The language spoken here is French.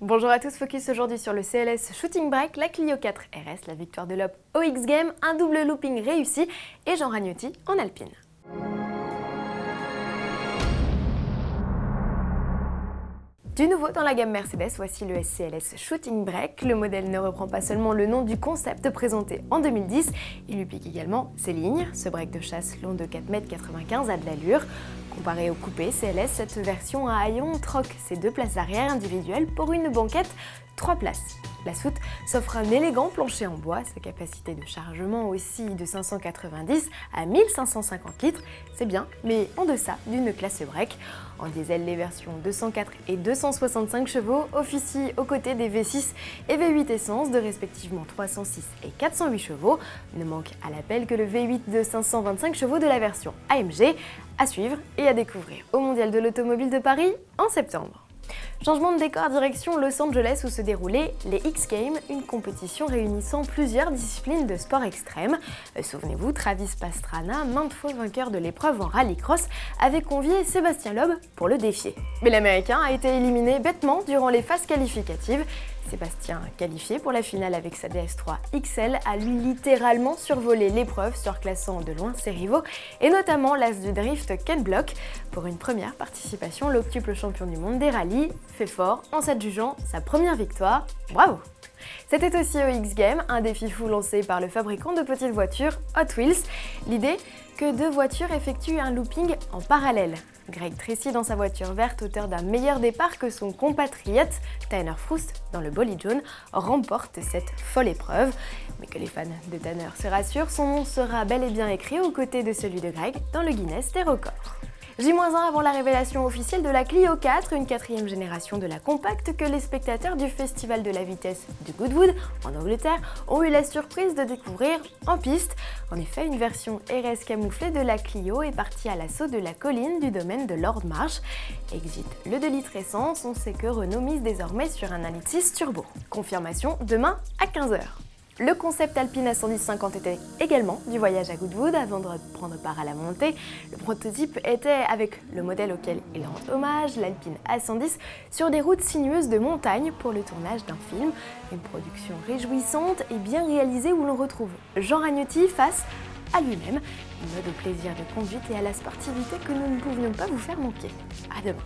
Bonjour à tous, focus aujourd'hui sur le CLS Shooting Break, la Clio 4 RS, la victoire de l'Op au X-Games, un double looping réussi et Jean Ragnotti en alpine. Du nouveau dans la gamme Mercedes, voici le SCLS Shooting Break. Le modèle ne reprend pas seulement le nom du concept présenté en 2010, il lui pique également ses lignes. Ce break de chasse long de 4,95 m a de l'allure. Comparé au coupé CLS, cette version à haillons troque ses deux places arrière individuelles pour une banquette 3 places. La soute s'offre un élégant plancher en bois, sa capacité de chargement aussi de 590 à 1550 litres, c'est bien, mais en deçà d'une classe break. En diesel, les versions 204 et 265 chevaux officient aux côtés des V6 et V8 essence de respectivement 306 et 408 chevaux. Ne manque à l'appel que le V8 de 525 chevaux de la version AMG, à suivre et à découvrir au Mondial de l'Automobile de Paris en septembre. Changement de décor direction Los Angeles où se déroulaient les X-Games, une compétition réunissant plusieurs disciplines de sport extrême. Souvenez-vous, Travis Pastrana, maintes fois vainqueur de l'épreuve en rallycross, avait convié Sébastien Loeb pour le défier. Mais l'Américain a été éliminé bêtement durant les phases qualificatives. Sébastien, qualifié pour la finale avec sa DS3 XL, a lui littéralement survolé l'épreuve, surclassant de loin ses rivaux, et notamment l'as du drift Ken Block. Pour une première participation, l'octuple champion du monde des rallyes fait fort en s'adjugeant sa première victoire. Bravo! C'était aussi au X-Games, un défi fou lancé par le fabricant de petites voitures Hot Wheels. L'idée, que deux voitures effectuent un looping en parallèle. Greg Tracy dans sa voiture verte, auteur d'un meilleur départ que son compatriote Tanner Foust dans le bolide jaune, remporte cette folle épreuve. Mais que les fans de Tanner se rassurent, son nom sera bel et bien écrit aux côtés de celui de Greg dans le Guinness des records. J-1 avant la révélation officielle de la Clio 4, une quatrième génération de la compacte que les spectateurs du Festival de la vitesse de Goodwood en Angleterre ont eu la surprise de découvrir en piste. En effet, une version RS camouflée de la Clio est partie à l'assaut de la colline du domaine de Lord Marsh. Exit le 2 litres essence, on sait que Renault mise désormais sur un 1.6 turbo. Confirmation demain à 15 h. Le concept Alpine A110-50 était également du voyage à Goodwood avant de prendre part à la montée. Le prototype était, avec le modèle auquel il rend hommage, l'Alpine A110, sur des routes sinueuses de montagne pour le tournage d'un film. Une production réjouissante et bien réalisée où l'on retrouve Jean Ragnotti face à lui-même. Une ode au plaisir de conduite et à la sportivité que nous ne pouvions pas vous faire manquer. À demain.